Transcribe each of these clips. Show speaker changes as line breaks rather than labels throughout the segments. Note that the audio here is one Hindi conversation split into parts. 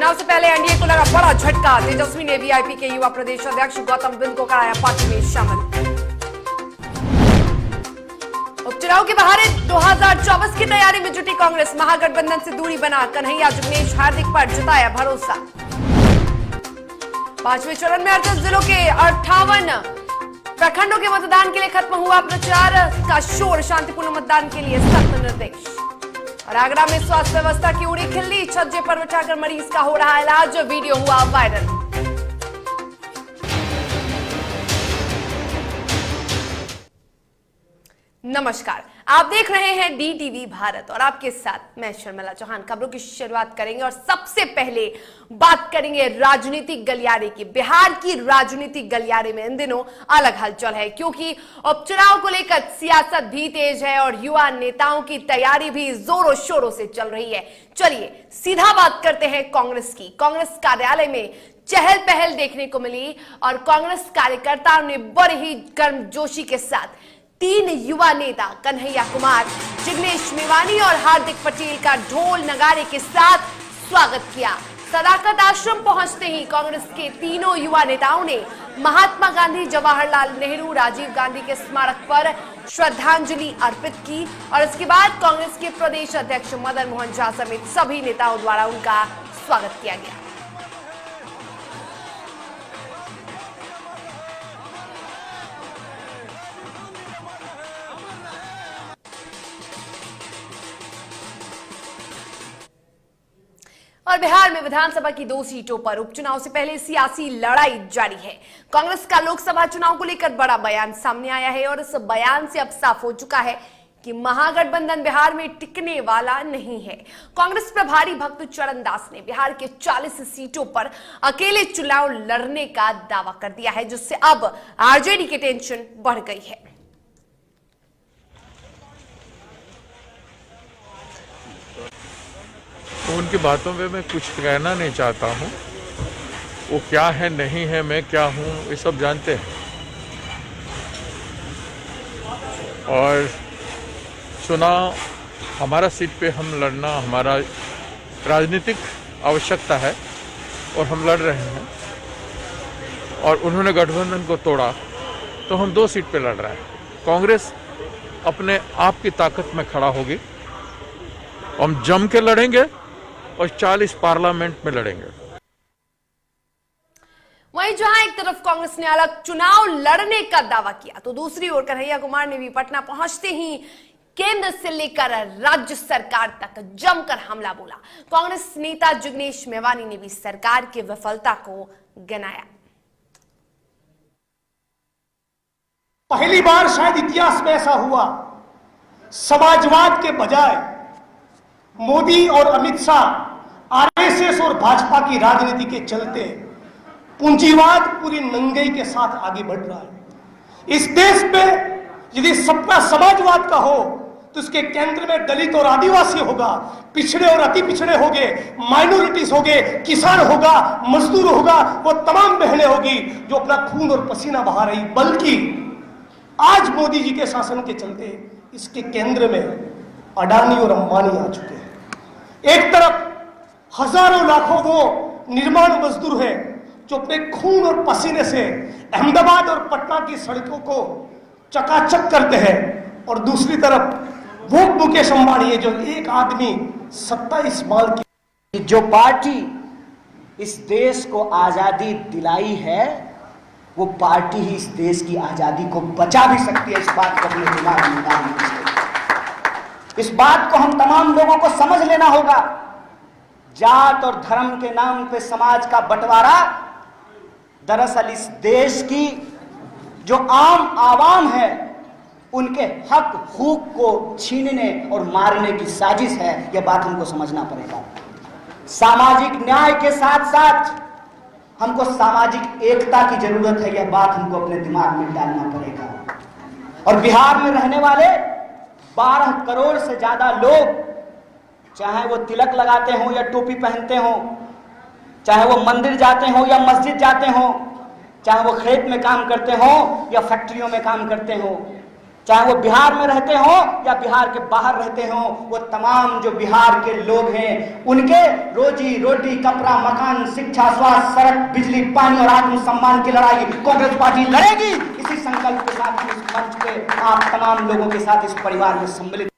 चुनाव से पहले एनडीए को लगा बड़ा झटका। तेजस्वी ने वीआईपी के युवा प्रदेश अध्यक्ष गौतम बिंद को कराया पार्टी में शामिल। उपचुनाव के बहारे 2024 की तैयारी में जुटी कांग्रेस। महागठबंधन से दूरी बना कन्हैया जुगनेश हार्दिक पर जताया भरोसा। 5वें चरण में 38 जिलों के 58 प्रखंडों के मतदान के लिए खत्म हुआ प्रचार का शोर। शांतिपूर्ण मतदान के लिए सख्त निर्देश। और आगरा में स्वास्थ्य व्यवस्था की उड़ी खिल्ली। छज्जे पर बिठाकर मरीज का हो रहा इलाज। वीडियो हुआ वायरल। नमस्कार, आप देख रहे हैं डीटीवी भारत और आपके साथ मैं शर्मिला चौहान। खबरों की शुरुआत करेंगे और सबसे पहले बात करेंगे राजनीतिक गलियारे की। बिहार की राजनीतिक गलियारे में इन दिनों अलग हलचल है, क्योंकि उपचुनाव को लेकर सियासत भी तेज है और युवा नेताओं की तैयारी भी जोरों शोरों से चल रही है। चलिए सीधा बात करते हैं कांग्रेस की। कांग्रेस कार्यालय में चहल पहल देखने को मिली और कांग्रेस कार्यकर्ताओं ने बड़े ही गर्मजोशी के साथ 3 युवा नेता कन्हैया कुमार, जिग्नेश मेवानी और हार्दिक पटेल का ढोल नगाड़े के साथ स्वागत किया। सदाकत आश्रम पहुंचते ही कांग्रेस के तीनों युवा नेताओं ने महात्मा गांधी, जवाहरलाल नेहरू, राजीव गांधी के स्मारक पर श्रद्धांजलि अर्पित की और इसके बाद कांग्रेस के प्रदेश अध्यक्ष मदन मोहन झा समेत सभी नेताओं द्वारा उनका स्वागत किया गया। और बिहार में विधानसभा की 2 सीटों पर उपचुनाव से पहले सियासी लड़ाई जारी है। कांग्रेस का लोकसभा चुनाव को लेकर बड़ा बयान सामने आया है और इस बयान से अब साफ हो चुका है कि महागठबंधन बिहार में टिकने वाला नहीं है। कांग्रेस प्रभारी भक्त चरण दास ने बिहार के 40 सीटों पर अकेले चुनाव लड़ने का दावा कर दिया है, जिससे अब आरजेडी की टेंशन बढ़ गई है।
उनकी बातों पे मैं कुछ कहना नहीं चाहता हूँ। वो क्या है नहीं है, मैं क्या हूँ, ये सब जानते हैं। और चुनाव हमारा सीट पे हम लड़ना हमारा राजनीतिक आवश्यकता है और हम लड़ रहे हैं। और उन्होंने गठबंधन को तोड़ा तो हम 2 सीट पे लड़ रहे हैं। कांग्रेस अपने आप की ताकत में खड़ा होगी। हम जम के लड़ेंगे और 40 पार्लियामेंट में लड़ेंगे।
वहीं जहां एक तरफ कांग्रेस ने अलग चुनाव लड़ने का दावा किया, तो दूसरी ओर कन्हैया कुमार ने भी पटना पहुंचते ही केंद्र से लेकर राज्य सरकार तक जमकर हमला बोला। कांग्रेस नेता जिग्नेश मेवानी ने भी सरकार की विफलता को गिनाया।
पहली बार शायद इतिहास में ऐसा हुआ, समाजवाद के बजाय मोदी और अमित शाह आरएसएस और भाजपा की राजनीति के चलते पूंजीवाद पूरी नंगई के साथ आगे बढ़ रहा है। इस देश में यदि सपना समाजवाद का हो तो इसके केंद्र में दलित और आदिवासी होगा, पिछड़े और अति पिछड़े होंगे, माइनॉरिटीज होंगे, किसान होगा, मजदूर होगा, वो तमाम बहनें होगी जो अपना खून और पसीना बहा रही। बल्कि आज मोदी जी के शासन के चलते इसके केंद्र में अडानी और अंबानी आ चुके हैं। एक तरफ हजारों लाखों वो निर्माण मजदूर हैं जो अपने खून और पसीने से अहमदाबाद और पटना की सड़कों को चकाचक करते हैं, और दूसरी तरफ वो मुकेश अंबानी है जो एक आदमी 27 माल की
जो पार्टी इस देश को आजादी दिलाई है, वो पार्टी ही इस देश की आजादी को बचा भी सकती है। इस बात को अपने दिमाग में डालना चाहिए। इस बात को हम तमाम लोगों को समझ लेना होगा। जात और धर्म के नाम पे समाज का बंटवारा दरअसल इस देश की जो आम आवाम है उनके हक हुकूक को छीनने और मारने की साजिश है। यह बात हमको समझना पड़ेगा। सामाजिक न्याय के साथ साथ हमको सामाजिक एकता की जरूरत है। यह बात हमको अपने दिमाग में डालना पड़ेगा। और बिहार में रहने वाले 12 करोड़ से ज्यादा लोग, चाहे वो तिलक लगाते हो या टोपी पहनते हो, चाहे वो मंदिर जाते हो या मस्जिद जाते हो, चाहे वो खेत में काम करते हो या फैक्ट्रियों में काम करते हो, चाहे वो बिहार में रहते हो या बिहार के बाहर रहते हो, वो तमाम जो बिहार के लोग हैं उनके रोजी रोटी, कपड़ा, मकान, शिक्षा, स्वास्थ्य, सड़क, बिजली, पानी और आत्मसम्मान की लड़ाई कांग्रेस पार्टी लड़ेगी। इसी संकल्प के साथ इस मंच पे आप तमाम लोगों के साथ इस परिवार में सम्मिलित।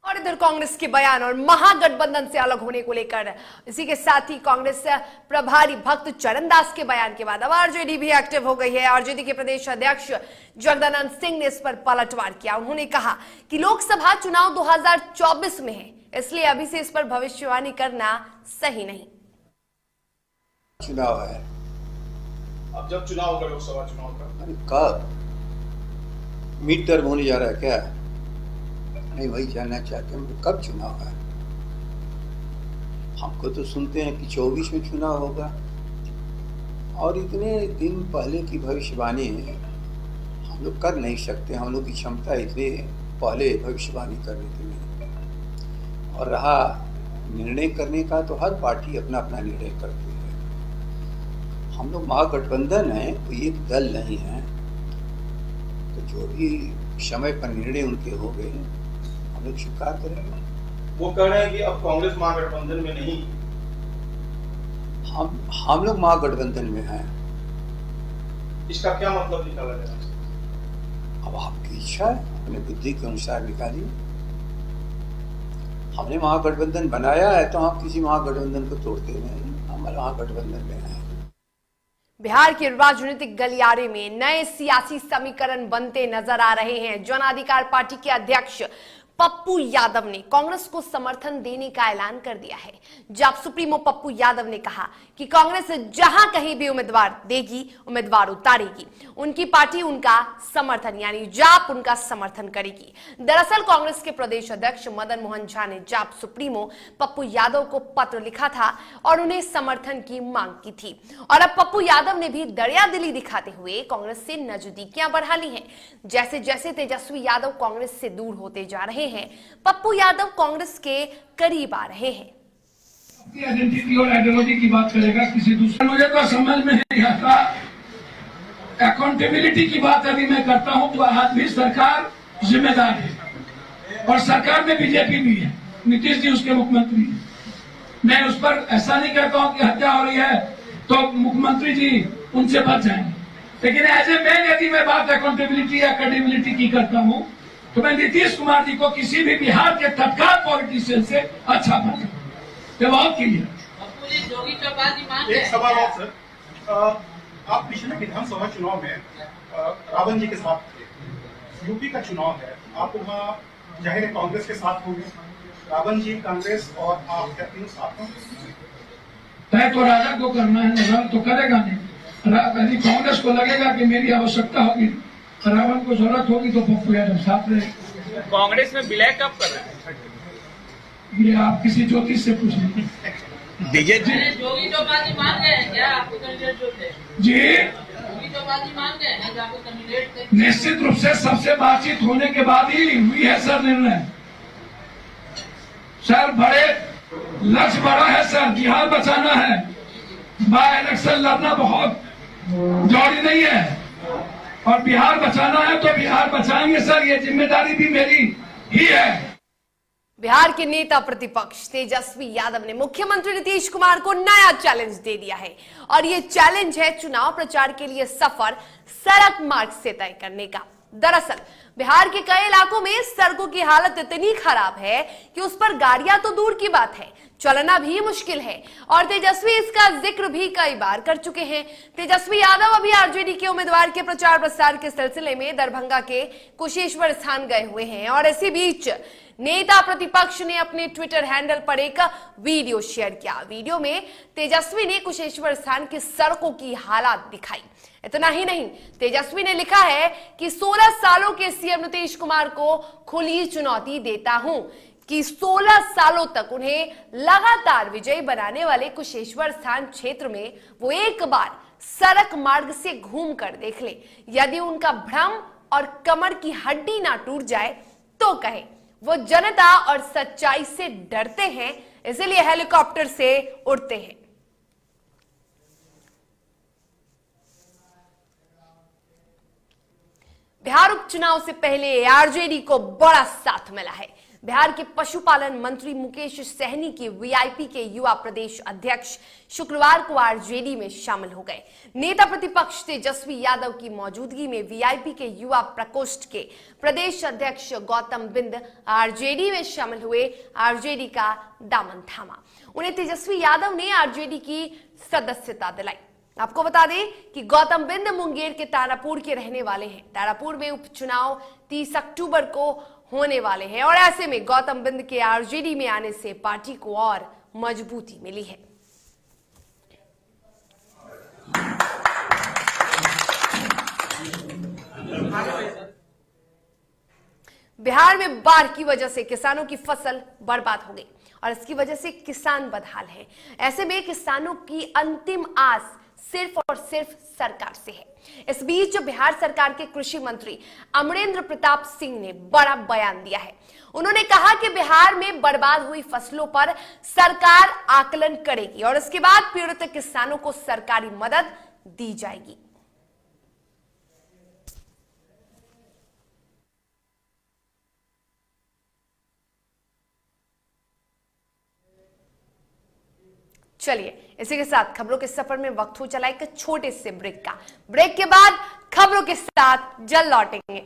और इधर कांग्रेस के बयान और महागठबंधन से अलग होने को लेकर इसी के साथ ही कांग्रेस प्रभारी भक्त चरणदास के बयान के बाद अब आरजेडी भी एक्टिव हो गई है। आरजेडी के प्रदेश अध्यक्ष जगदानंद सिंह ने इस पर पलटवार किया। उन्होंने कहा कि लोकसभा चुनाव 2024 में है, इसलिए अभी से इस पर भविष्यवाणी करना सही नहीं।
चुनाव है,
अब जब चुनाव होगा लोकसभा चुनाव का,
कब मिड टर्म होने जा रहा है क्या? नहीं, वही जानना चाहते हैं कब चुनाव है। हमको तो सुनते हैं कि 24 में चुनाव होगा, और इतने दिन पहले की भविष्यवाणी हम लोग कर नहीं सकते। हम लोग की क्षमता इतने पहले भविष्यवाणी करने की नहीं। और रहा निर्णय करने का, तो हर पार्टी अपना अपना निर्णय करती है। हम लोग महागठबंधन है, कोई एक दल नहीं है, तो जो भी समय पर निर्णय उनके हो गए हम लोग स्वीकार करेंगे।
वो कह रहे हैं कि अब कांग्रेस महागठबंधन में नहीं,
हम लोग महागठबंधन में हैं।
इसका क्या मतलब निकाला जाए?
अब आपकी इच्छा है, अपने बुद्धि के अनुसार निकालिए। हमने महागठबंधन बनाया है, तो हम किसी महागठबंधन को तोड़ते नहीं। हम महागठबंधन में हैं।
बिहार के राजनीतिक गलियारे में नए सियासी समीकरण बनते नजर आ रहे हैं। जन अधिकार पार्टी के अध्यक्ष पप्पू यादव ने कांग्रेस को समर्थन देने का ऐलान कर दिया है। जाप सुप्रीमो पप्पू यादव ने कहा कि कांग्रेस जहां कहीं भी उम्मीदवार देगी, उम्मीदवार उतारेगी, उनकी पार्टी उनका समर्थन यानी जाप उनका समर्थन करेगी। दरअसल कांग्रेस के प्रदेश अध्यक्ष मदन मोहन झा ने जाप सुप्रीमो पप्पू यादव को पत्र लिखा था और उन्हें समर्थन की मांग की थी। और अब पप्पू यादव ने भी दरियादिली दिखाते हुए कांग्रेस से नजदीकियां बढ़ा ली हैं। जैसे जैसे तेजस्वी यादव कांग्रेस से दूर होते जा रहे हैं, पप्पू यादव कांग्रेस के करीब आ रहे हैं।
आइडेंटिटी और आइडियोलॉजी की बात करेगा किसी दूसरे, मुझे तो समझ में नहीं आता। अकाउंटेबिलिटी की बात अभी मैं करता हूं तो आज भी सरकार जिम्मेदार है और सरकार में बीजेपी भी है, नीतीश जी उसके मुख्यमंत्री हैं। मैं उस पर ऐसा नहीं कहता हूं कि हत्या हो रही है तो मुख्यमंत्री जी उनसे बच जाएंगे, लेकिन एज ए मैन यदि मैं बात अकाउंटेबिलिटी या क्रेडिबिलिटी की करता हूं तो मैं नीतीश कुमार जी को किसी भी बिहार के तत्काल पॉलिटिशियन से अच्छा मानता हूं। ये बहुत क्लियर।
एक सवाल और सर, आप पिछले विधानसभा चुनाव में रावण जी के साथ थे। यूपी का चुनाव है, आप वहाँ जाहिर है कांग्रेस के साथ होंगे। रावण जी, कांग्रेस और आप क्या तीनों साथ होंगे?
तय तो राजा को करना है, तो करेगा नहीं। यदि कांग्रेस को लगेगा कि मेरी आवश्यकता होगी, रावण को जरूरत होगी, तो पप्पू यादव साथ रहे।
कांग्रेस में विलय कब कर रहे हैं?
ये आप किसी ज्योतिष से पूछ लीजिए।
जोगी तो बाजी मान गए हैं क्या आपको कैंडिडेट जो थे?
जी
जोगी तो बाजी मान गए हैं आपको कैंडिडेट?
निश्चित रूप से सबसे बातचीत होने के बाद ही हुई है सर निर्णय। सर बड़े लक्ष्य बड़ा है सर, बिहार बचाना है। बाय इलेक्शन लड़ना बहुत जरूरी नहीं है, और बिहार बचाना है तो बिहार बचाएंगे सर, ये जिम्मेदारी भी मेरी ही है।
बिहार के नेता प्रतिपक्ष तेजस्वी यादव ने मुख्यमंत्री नीतीश कुमार को नया चैलेंज दे दिया है, और ये चैलेंज है चुनाव प्रचार के लिए सफर सड़क मार्ग से तय करने का। दरअसल बिहार के कई इलाकों में सड़कों की हालत इतनी खराब है कि उस पर गाड़ियां तो दूर की बात है, चलना भी मुश्किल है, और तेजस्वी इसका जिक्र भी कई बार कर चुके हैं। तेजस्वी यादव अभी आरजेडी के उम्मीदवार के प्रचार प्रसार के सिलसिले में दरभंगा के कुशेश्वर स्थान गए हुए हैं, और इसी बीच नेता प्रतिपक्ष ने अपने ट्विटर हैंडल पर एक वीडियो शेयर किया। वीडियो में तेजस्वी ने कुशेश्वर स्थान की सड़कों की हालत दिखाई। इतना ही नहीं, तेजस्वी ने लिखा है कि 16 सालों के सीएम नीतीश कुमार को खुली चुनौती देता हूं कि 16 सालों तक उन्हें लगातार विजयी बनाने वाले कुशेश्वर स्थान क्षेत्र में वो एक बार सड़क मार्ग से घूम कर देख ले। यदि उनका भ्रम और कमर की हड्डी ना टूट जाए तो कहे वो जनता और सच्चाई से डरते हैं, इसलिए हेलीकॉप्टर से उड़ते हैं। बिहार उपचुनाव से पहले आरजेडी को बड़ा साथ मिला है। बिहार के पशुपालन मंत्री मुकेश सहनी की वीआईपी के युवा प्रदेश अध्यक्ष शुक्रवार को आरजेडी में शामिल हो गए। नेता प्रतिपक्ष तेजस्वी यादव की मौजूदगी में वीआईपी के युवा प्रकोष्ठ के प्रदेश अध्यक्ष गौतम बिंद आरजेडी में शामिल हुए। आरजेडी का दामन थामा, उन्हें तेजस्वी यादव ने आरजेडी की सदस्यता दिलाई। आपको बता दें कि गौतम बिंद मुंगेर के तारापुर के रहने वाले हैं। तारापुर में उपचुनाव 30 अक्टूबर को होने वाले हैं और ऐसे में गौतम बिंद के आरजेडी में आने से पार्टी को और मजबूती मिली है। बिहार में बाढ़ की वजह से किसानों की फसल बर्बाद हो गई और इसकी वजह से किसान बदहाल हैं। ऐसे में किसानों की अंतिम आस सिर्फ और सिर्फ सरकार से है। इस बीच बिहार सरकार के कृषि मंत्री अमरेंद्र प्रताप सिंह ने बड़ा बयान दिया है। उन्होंने कहा कि बिहार में बर्बाद हुई फसलों पर सरकार आकलन करेगी और इसके बाद पीड़ित किसानों को सरकारी मदद दी जाएगी। चलिए इसी के साथ खबरों के सफर में वक्त हो चला एक छोटे से ब्रेक का। ब्रेक के बाद खबरों के साथ जल्द लौटेंगे।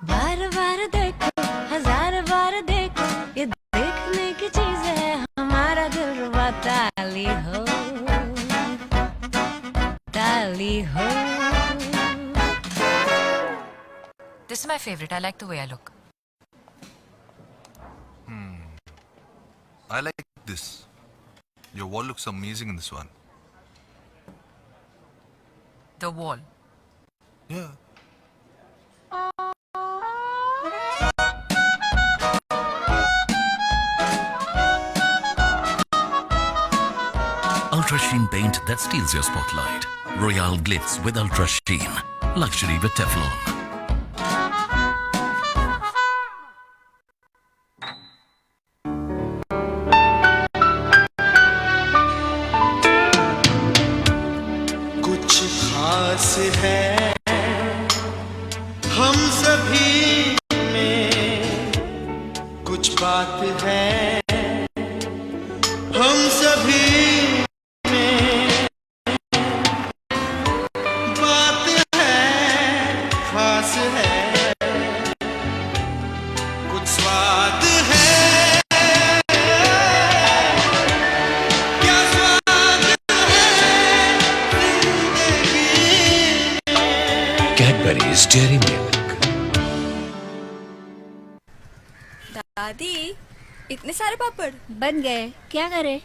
बार बार देखो, हजार बार देखो, ये देखने की चीज है, हमारा दिल रुबा। ताली हो, ताली हो।
This is my favorite. I like the way I look.
I like this. Your wall looks amazing in this one.
The wall.
Yeah.
Ultra Sheen paint that steals your spotlight. Royale Glitz with Ultra Sheen. Luxury with Teflon.
कुछ खास है हम सभी में, कुछ बात है हम सभी में, बात है खास है, कुछ स्वाद है, क्या स्वाद है जिंदगी में।
Cadbury's Dairy Milk.
दादी, इतने सारे पापड़ बन गए, क्या करें?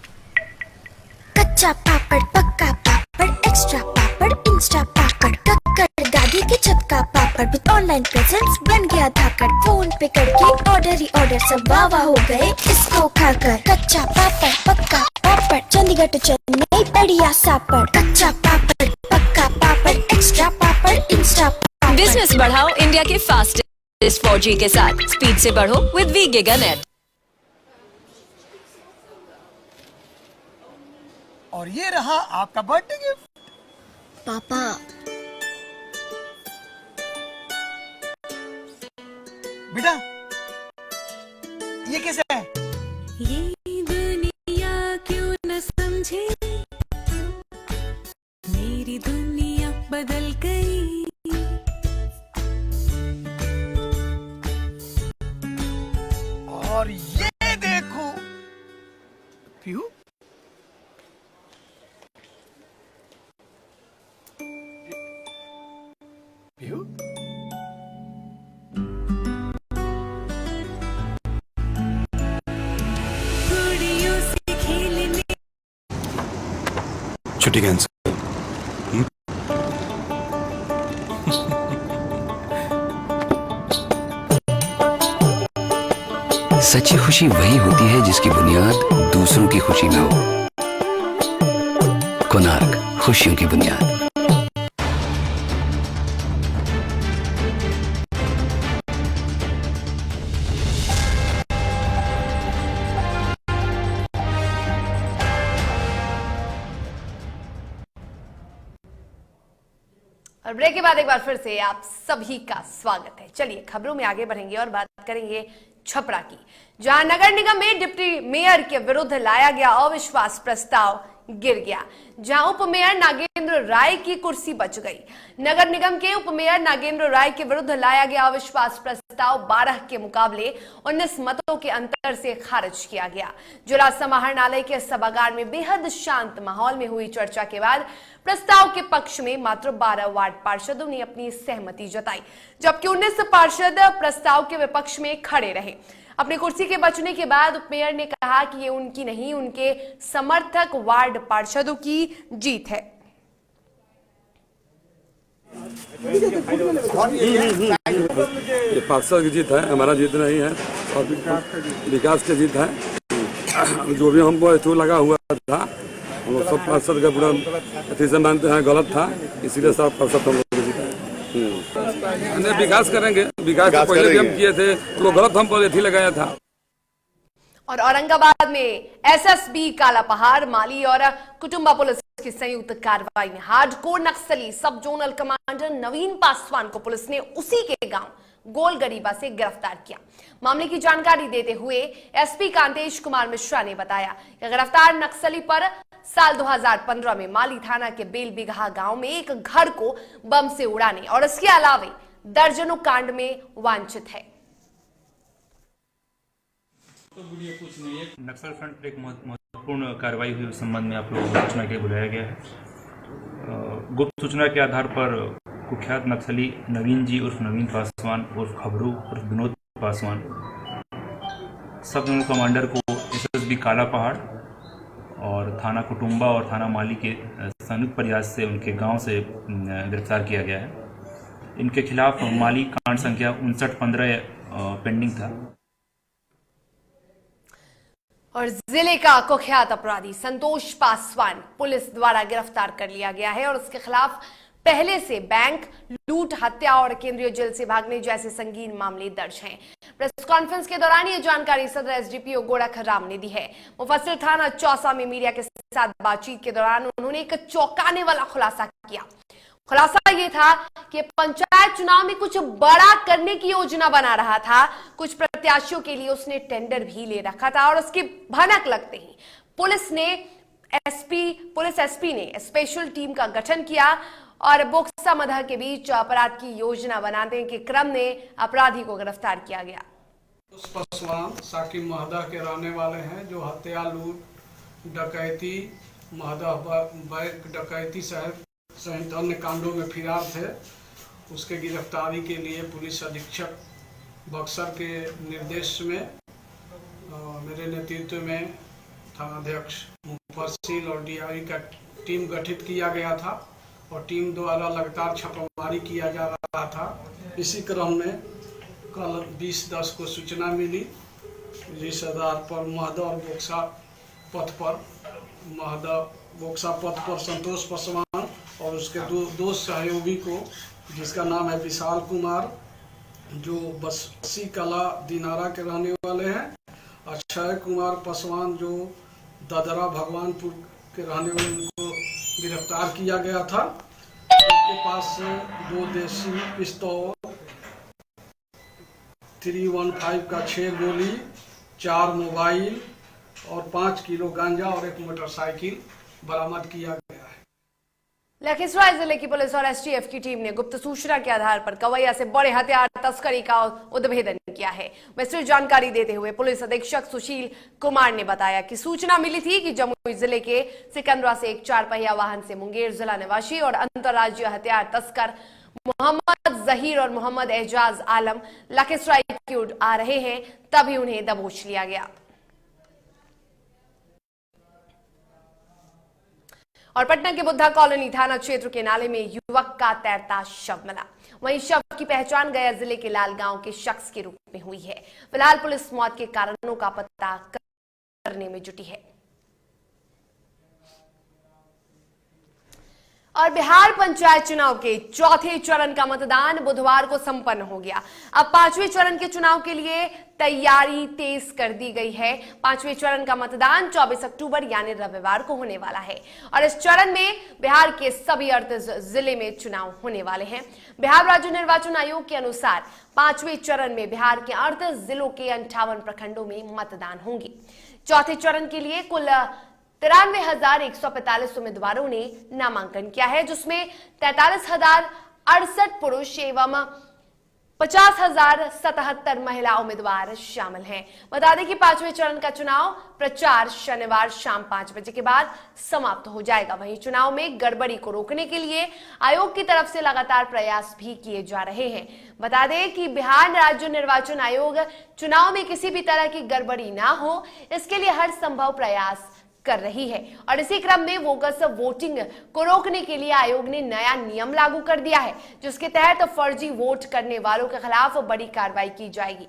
कच्चा पापड़, पक्का पापड़, एक्स्ट्रा पापड़, इंस्टा पापड़, कक्कड़ दादी के छत का पापड़ विद ऑनलाइन प्रेजेंस बन गया धाकड़। फोन पे करके ऑर्डर ही ऑर्डर, सब वाह हो गए इसको खाकर। कच्चा पापड़, पक्का पापड़, चंडीगढ़ टू चेन्नई बढ़िया सापड़। कच्चा पापड़, पक्का पापड़, एक्स्ट्रा पापड़, इंस्टा पापड़।
बिजनेस बढ़ाओ इंडिया के फास्टेस्ट 4G के साथ। स्पीड से बढ़ो विद वी गिगानेट।
और ये रहा आपका बर्थडे गिफ्ट।
पापा
बेटा ये कैसे है?
ये दुनिया क्यों न समझे, मेरी दुनिया बदल गई।
और ये देखो पीहू, पीहू
छुट्टी कैंसिल।
सच्ची खुशी वही होती है जिसकी बुनियाद दूसरों की खुशी में हो। कोणार्क खुशियों की बुनियाद।
और ब्रेक के बाद एक बार फिर से आप सभी का स्वागत है। चलिए खबरों में आगे बढ़ेंगे और बात करेंगे छपरा की, जहां नगर निगम में डिप्टी मेयर के विरुद्ध लाया गया अविश्वास प्रस्ताव गिर गया, जहां उप मेयर नागेंद्र राय की कुर्सी बच गई। नगर निगम के उप मेयर नागेंद्र राय के विरुद्ध लाया गया अविश्वास प्रस्ताव 12 के मुकाबले 19 मतों के अंतर से खारिज किया गया। जिला समाहरणालय के सभागार में बेहद शांत माहौल में हुई चर्चा के बाद प्रस्ताव के पक्ष में मात्र 12 वार्ड पार्षदों ने अपनी सहमति जताई, जबकि 19 पार्षद प्रस्ताव के विपक्ष में खड़े रहे। अपनी कुर्सी के बचने के बाद उप मेयर ने कहा कि ये उनकी नहीं, उनके समर्थक वार्ड पार्षदों की जीत है।
ये पार्षद की जीत है, हमारा जीत नहीं है, और विकास की जीत है। जो भी हमको हेतु लगा हुआ था, हम लोग सब पार्षद का पूरा अति से मानते हैं गलत था, इसीलिए सब पार्षद हम लोग जीता है। विकास करेंगे, विकास पहले भी हम किए थे, वो गलत हम पर एथी लगाया था।
और औरंगाबाद में एसएसबी काला पहाड़, माली और कुटुंबा पुलिस की संयुक्त कार्रवाई में हार्डकोर नक्सली सब जोनल कमांडर नवीन पासवान को पुलिस ने उसी के गांव गोलगरीबा से गिरफ्तार किया। मामले की जानकारी देते हुए एसपी कांतेश कुमार मिश्रा ने बताया कि गिरफ्तार नक्सली पर साल 2015 में माली थाना के बेलबिगहा गांव में एक घर को बम से उड़ाने और इसके अलावे दर्जनों कांड में वांछित है।
नक्सल फ्रंट पर एक महत्वपूर्ण कार्रवाई हुई, उस संबंध में आप लोगों को सूचना के लिए बुलाया गया है। गुप्त सूचना के आधार पर कुख्यात नक्सली नवीन जी उर्फ नवीन पासवान उर्फ खबरू उर्फ विनोद पासवान सब जोनल कमांडर को एसएसबी काला पहाड़ और थाना कुटुंबा और थाना माली के संयुक्त प्रयास से उनके गांव से गिरफ्तार किया गया है। इनके खिलाफ माली कांड संख्या 5915 पेंडिंग था।
और जिले का कुख्यात अपराधी संतोष पासवान पुलिस द्वारा गिरफ्तार कर लिया गया है और उसके खिलाफ पहले से बैंक लूट, हत्या और केंद्रीय जेल से भागने जैसे संगीन मामले दर्ज हैं। प्रेस कॉन्फ्रेंस के दौरान ये जानकारी सदर एसडीपीओ गोरखराम ने दी है। मुफस्सिल थाना चौसा में मीडिया के साथ बातचीत के दौरान उन्होंने एक चौंकाने वाला खुलासा किया। खुलासा ये था कि पंचायत चुनाव में कुछ बड़ा करने की योजना बना रहा था। कुछ प्रत्याशियों के लिए उसने टेंडर भी ले रखा था और उसकी भनक लगते ही पुलिस एसपी ने स्पेशल टीम का गठन किया और बोक्सा मदह के बीच अपराध की योजना बनाने के क्रम में अपराधी को गिरफ्तार किया गया।
पासवान साकिब महदा के रहने वाले हैं, जो हत्या, लूट, डकैती, महदा बैंक डकैती सहित अन्य कांडों में फिरार थे। उसके गिरफ्तारी के लिए पुलिस अधीक्षक बक्सर के निर्देश में मेरे नेतृत्व में थानाध्यक्ष मुफस्सिल और डीआई का टीम गठित किया गया था और टीम द्वारा लगातार छापामारी किया जा रहा था। इसी क्रम में कल 20/10 को सूचना मिली, जिस आधार पर महदा और बोक्सा पथ पर संतोष पासवान और उसके दो सहयोगी को, जिसका नाम है विशाल कुमार, जो बस्सी कला दिनारा के रहने वाले हैं, अक्षय कुमार पासवान जो दादरा भगवानपुर के रहने वाले, उनको गिरफ्तार किया गया था। उनके पास से 2 देसी पिस्तौल, 315 का 6 गोली, 4 मोबाइल और 5 किलो गांजा और 1 मोटरसाइकिल बरामद किया गया है।
लखीसराय जिले की पुलिस और एसटीएफ की टीम ने गुप्त सूचना के आधार पर कवैया से बड़े हथियार तस्करी का उद्भेदन किया है। विस्तृत जानकारी देते हुए पुलिस अधीक्षक सुशील कुमार ने बताया कि सूचना मिली थी कि जमुई जिले के सिकंदरा से एक 4 पहिया वाहन से मुंगेर जिला निवासी और अंतर्राज्यीय हथियार तस्कर मोहम्मद जहीर और मोहम्मद एजाज आलम लखीसराय की ओर आ रहे हैं, तभी उन्हें दबोच लिया गया। और पटना के बुद्धा कॉलोनी थाना क्षेत्र के नाले में युवक का तैरता शव मिला। वहीं शव की पहचान गया जिले के लालगांव के शख्स के रूप में हुई है। फिलहाल पुलिस मौत के कारणों का पता करने में जुटी है। और बिहार पंचायत चुनाव के चौथे चरण का मतदान बुधवार को संपन्न हो गया। अब पांचवें चरण के चुनाव के लिए तैयारी तेज कर दी गई है। पांचवें चरण का मतदान 24 अक्टूबर यानी रविवार को होने वाला है और इस चरण में बिहार के सभी 38 जिले में चुनाव होने वाले हैं। बिहार राज्य निर्वाचन आयोग के अनुसार पांचवें चरण में बिहार के 38 जिलों के 58 प्रखंडों में मतदान होंगे। चौथे चरण के लिए कुल 93,145 उम्मीदवारों ने नामांकन किया है, जिसमें 43,068 पुरुष एवं 50,077 महिला उम्मीदवार शामिल हैं। बता दें कि पांचवें चरण का चुनाव प्रचार शनिवार शाम 5 बजे के बाद समाप्त हो जाएगा। वहीं चुनाव में गड़बड़ी को रोकने के लिए आयोग की तरफ से लगातार प्रयास भी किए जा रहे हैं। बता दें कि बिहार राज्य निर्वाचन आयोग चुनाव में किसी भी तरह की गड़बड़ी ना हो, इसके लिए हर संभव प्रयास कर रही है और इसी क्रम में बोगस वोटिंग को रोकने के लिए आयोग ने नया नियम लागू कर दिया है, जिसके तहत फर्जी वोट करने वालों के खिलाफ बड़ी कार्रवाई की जाएगी।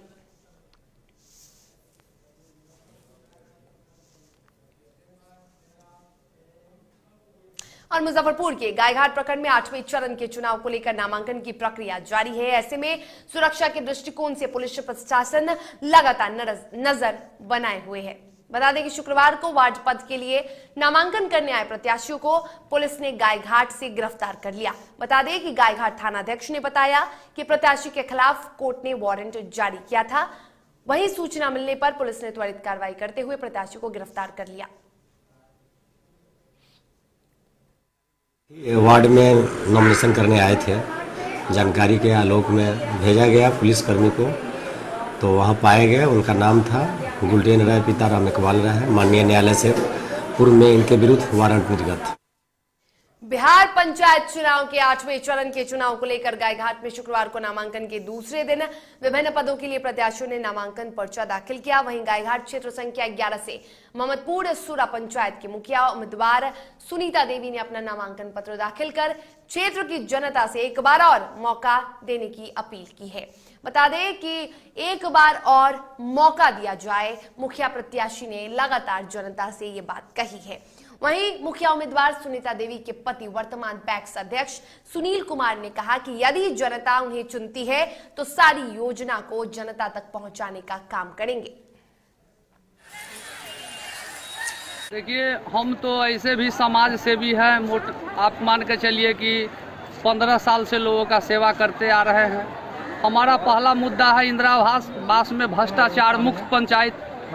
और मुजफ्फरपुर के गायघाट प्रखंड में 8वें चरण के चुनाव को लेकर नामांकन की प्रक्रिया जारी है। ऐसे में सुरक्षा के दृष्टिकोण से पुलिस प्रशासन लगातार नजर बनाए हुए है। बता दें कि शुक्रवार को वार्ड पद के लिए नामांकन करने आए प्रत्याशियों को पुलिस ने गायघाट से गिरफ्तार कर लिया। बता दें कि गायघाट थानाध्यक्ष ने बताया कि प्रत्याशी के खिलाफ कोर्ट ने वारंट जारी किया था। वहीं सूचना मिलने पर पुलिस ने त्वरित कार्रवाई करते हुए प्रत्याशी को गिरफ्तार कर लिया।
वार्ड में नॉमिनेशन करने आए थे, जानकारी के आलोक में भेजा गया पुलिसकर्मी को, तो वहाँ पाए गए। उनका नाम था गुलटेन राय, पिता राम इकबाल राय है। माननीय न्यायालय से पूर्व में इनके विरुद्ध वारंट निर्गत।
बिहार पंचायत चुनाव के 8वें चरण के चुनाव को लेकर गायघाट में शुक्रवार को नामांकन के दूसरे दिन विभिन्न पदों के लिए प्रत्याशियों ने नामांकन पर्चा दाखिल किया। वहीं गायघाट क्षेत्र संख्या 11 से मोहम्मदपुर सुरा पंचायत की मुखिया उम्मीदवार सुनीता देवी ने अपना नामांकन पत्र दाखिल कर क्षेत्र की जनता से एक बार और मौका देने की अपील की है। बता दें कि एक बार और मौका दिया जाए, मुखिया प्रत्याशी ने लगातार जनता से ये बात कही है। वहीं मुखिया उम्मीदवार सुनीता देवी के पति वर्तमान पैक्स अध्यक्ष सुनील कुमार ने कहा कि यदि जनता उन्हें चुनती है तो सारी योजना को जनता तक पहुंचाने का काम करेंगे।
देखिए, हम तो ऐसे भी समाज सेवी हैं। आप मान के चलिए कि 15 साल से लोगों का सेवा करते आ रहे हैं। हमारा पहला मुद्दा है इंदिरा आवास में भ्रष्टाचार मुक्त पंचायत,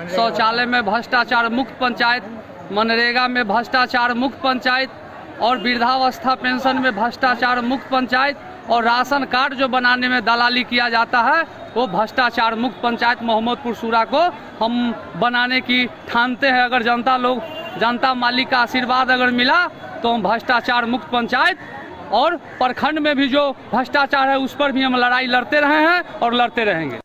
शौचालय में भ्रष्टाचार मुक्त पंचायत, मनरेगा में भ्रष्टाचार मुक्त पंचायत और वृद्धावस्था पेंशन में भ्रष्टाचार मुक्त पंचायत और राशन कार्ड जो बनाने में दलाली किया जाता है वो भ्रष्टाचार मुक्त पंचायत मोहम्मदपुर सूरा को हम बनाने की ठानते हैं। अगर जनता मालिक का आशीर्वाद अगर मिला तो हम भ्रष्टाचार मुक्त पंचायत और प्रखंड में भी जो भ्रष्टाचार है उस पर भी हम लड़ाई लड़ते रहे हैं और लड़ते रहेंगे।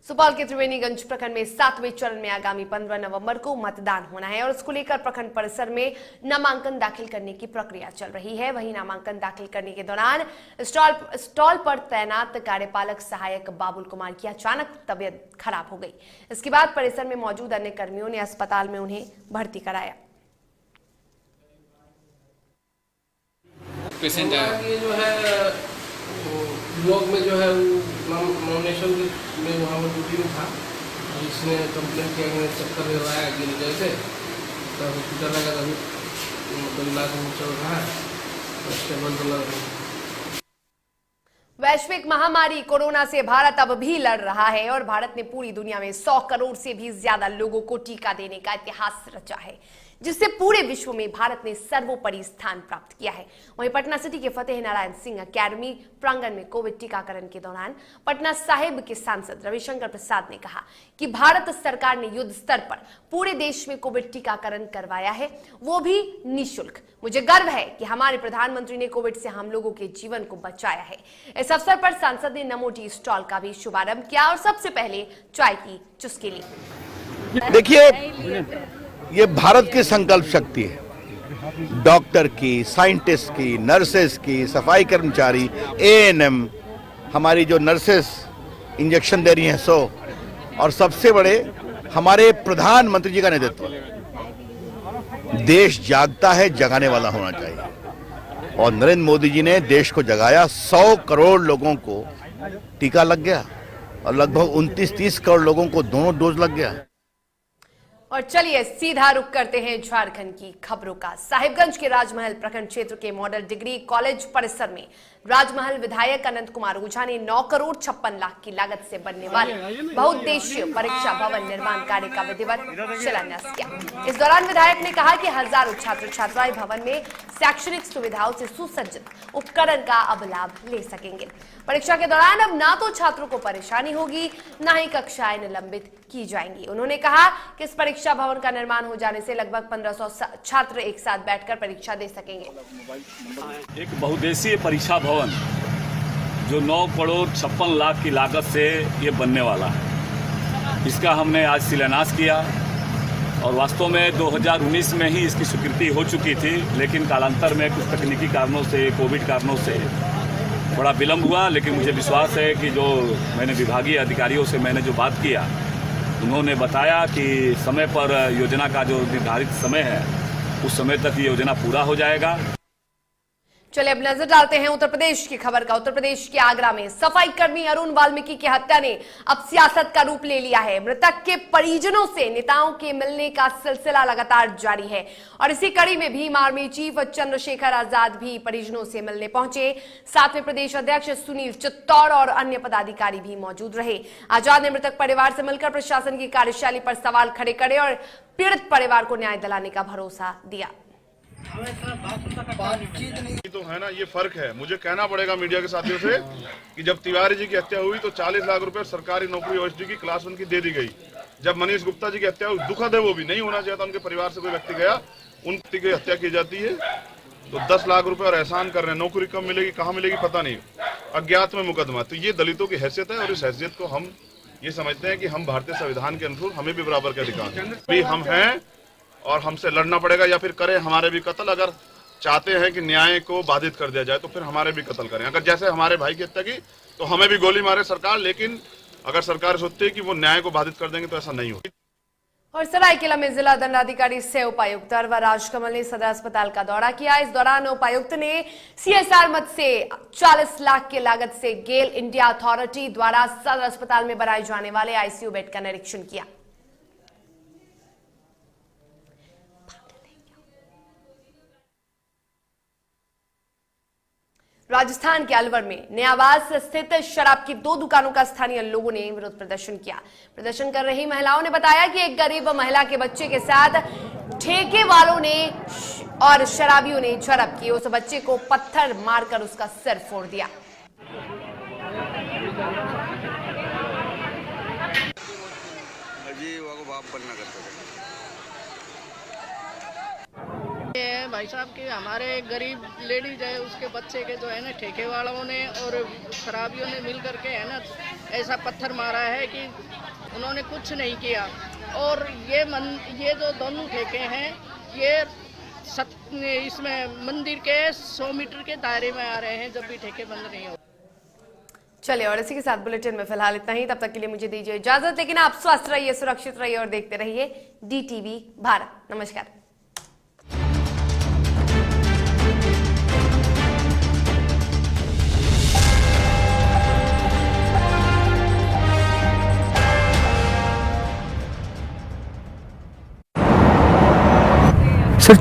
सुपौल के त्रिवेणीगंज प्रखंड में 7वें चरण में आगामी 15 नवंबर को मतदान होना है और इसको लेकर प्रखंड परिसर में नामांकन दाखिल करने की प्रक्रिया चल रही है। वहीं नामांकन दाखिल करने के दौरान स्टॉल पर तैनात कार्यपालक सहायक बाबुल कुमार की अचानक तबीयत खराब हो गई। इसके बाद परिसर में मौजूद अन्य कर्मियों ने अस्पताल में उन्हें भर्ती कराया।
पेशेंट ये जो है ब्लॉक में जो है नॉमिनेशन में वहाँ पर ड्यूटी में था, जिसने कंप्लेंट किया कि चक्कर में आया गिर गए थे, तो हॉस्पिटल लगा था, मतलब इलाज चल रहा है, स्टेबल चल रहा है।
वैश्विक महामारी कोरोना से भारत अब भी लड़ रहा है और भारत ने पूरी दुनिया में 100 करोड़ से भी ज्यादा लोगों को टीका देने का इतिहास रचा है, जिससे पूरे विश्व में भारत ने सर्वोपरि स्थान प्राप्त किया है। वहीं पटना सिटी के फतेह नारायण सिंह अकेडमी प्रांगण में कोविड टीकाकरण के दौरान पटना साहिब के सांसद रविशंकर प्रसाद ने कहा कि भारत सरकार ने युद्ध स्तर पर पूरे देश में कोविड टीकाकरण करवाया है, वो भी निःशुल्क। मुझे गर्व है कि हमारे प्रधानमंत्री ने कोविड से हम लोगों के जीवन को बचाया है। इस अवसर पर सांसद ने नमो टी स्टॉल का भी शुभारंभ किया और सबसे पहले चाय की चुस्की ली।
देखिए, ये भारत की संकल्प शक्ति है। डॉक्टर की, साइंटिस्ट की, नर्सेस की, सफाई कर्मचारी, एएनएम, हमारी जो नर्सेस इंजेक्शन दे रही हैं 100, और सबसे बड़े हमारे प्रधानमंत्री जी का नेतृत्व। देश जागता है, जगाने वाला होना चाहिए। और नरेंद्र मोदी जी ने देश को जगाया। 100 करोड़ लोगों को टीका लग गया और लगभग 29-30 करोड़ लोगों को दोनों डोज लग गया।
और चलिए सीधा रुख करते हैं झारखंड की खबरों का। साहिबगंज के राजमहल प्रखंड क्षेत्र के मॉडल डिग्री कॉलेज परिसर में राजमहल विधायक अनंत कुमार ओझा ने 9 करोड़ 56 लाख की लागत से बनने वाले बहुउद्देशीय परीक्षा भवन निर्माण कार्य का विधिवत शिलान्यास किया। इस दौरान विधायक ने कहा कि हजारों छात्र छात्राएं भवन में शैक्षणिक सुविधाओं से सुसज्जित उपकरण का अब लाभ ले सकेंगे। परीक्षा के दौरान अब ना तो छात्रों को परेशानी होगी, ना ही कक्षाएं निलंबित की जाएंगी। उन्होंने कहा कि इस परीक्षा भवन का निर्माण हो जाने से लगभग 1500 छात्र एक साथ बैठकर परीक्षा दे सकेंगे।
एक बहुउद्देशीय परीक्षा भवन जो 9 करोड़ 56 लाख की लागत से ये बनने वाला है, इसका हमने आज शिलान्यास किया। और वास्तव में 2019 में ही इसकी स्वीकृति हो चुकी थी, लेकिन कालांतर में कुछ तकनीकी कारणों से, कोविड कारणों से बड़ा विलंब हुआ। लेकिन मुझे विश्वास है कि जो मैंने विभागीय अधिकारियों से मैंने जो बात किया, उन्होंने बताया कि समय पर योजना का जो निर्धारित समय है उस समय तक ये योजना पूरा हो जाएगा।
चलिए अब नजर डालते हैं उत्तर प्रदेश की खबर का। उत्तर प्रदेश के आगरा में सफाई कर्मी अरुण वाल्मीकि की हत्या ने अब सियासत का रूप ले लिया है। मृतक के परिजनों से नेताओं के मिलने का सिलसिला लगातार जारी है और इसी कड़ी में भीम आर्मी चीफ चंद्रशेखर आजाद भी परिजनों से मिलने पहुंचे। साथ में प्रदेश अध्यक्ष सुनील चित्तौड़ और अन्य पदाधिकारी भी मौजूद रहे। आजाद ने मृतक परिवार से मिलकर प्रशासन की कार्यशैली पर सवाल खड़े करे और पीड़ित परिवार को न्याय दिलाने का भरोसा दिया।
तो है ना, ये फर्क है। मुझे कहना पड़ेगा मीडिया के साथियों से कि जब तिवारी जी की हत्या हुई तो 40 लाख रुपए सरकारी नौकरी ओएसडी की क्लास 1 की दे दी गई। जब मनीष गुप्ता जी की हत्या हुई, दुखद है, वो भी नहीं होना चाहिए था। उनके परिवार से कोई व्यक्ति गया, उन व्यक्ति की हत्या की जाती है तो 10 लाख रुपए और एहसान कर रहे हैं। नौकरी कब मिलेगी, कहाँ मिलेगी पता नहीं, अज्ञात में मुकदमा। तो ये दलितों की हैसियत है और इस हैसियत को हम ये समझते हैं कि हम भारतीय संविधान के अनुरूप हमें भी बराबर के अधिकार भी हम हैं और हमसे लड़ना पड़ेगा या फिर करें हमारे भी कत्ल। अगर चाहते हैं कि न्याय को बाधित कर दिया जाए तो फिर हमारे भी कत्ल करें। अगर जैसे हमारे भाई की हत्या की तो हमें भी गोली मारे सरकार, लेकिन अगर सरकार सोचती है कि वो न्याय को बाधित कर देंगे तो ऐसा नहीं होगा।
और सरायकेला में जिला दंडाधिकारी सह उपायुक्त अरवा राजकमल ने सदर अस्पताल का दौरा किया। इस दौरान उपायुक्त ने सीएसआर मद से 40 लाख की लागत से गेल इंडिया अथॉरिटी द्वारा सदर अस्पताल में बनाए जाने वाले आईसीयू बेड का निरीक्षण किया। राजस्थान के अलवर में नयावास स्थित शराब की 2 दुकानों का स्थानीय लोगों ने विरोध प्रदर्शन किया। प्रदर्शन कर रही महिलाओं ने बताया कि एक गरीब महिला के बच्चे के साथ ठेके वालों ने और शराबियों ने झड़प की। उस बच्चे को पत्थर मारकर उसका सिर फोड़ दिया।
भाई साहब कि हमारे गरीब लेडीज है, उसके बच्चे के जो है ना ठेके वालों ने और शराबियों ने मिल करके है ना ऐसा पत्थर मारा है कि उन्होंने कुछ नहीं किया। और ये जो दोनों ठेके हैं ये इसमें मंदिर के 100 मीटर के दायरे में आ रहे हैं जब भी ठेके बंद नहीं हो।
चलिए और इसी के साथ बुलेटिन में फिलहाल इतना ही। तब तक के लिए मुझे दीजिए इजाजत, लेकिन आप स्वस्थ रहिए, सुरक्षित रहिए और देखते रहिए DTV भारत। नमस्कार।
सर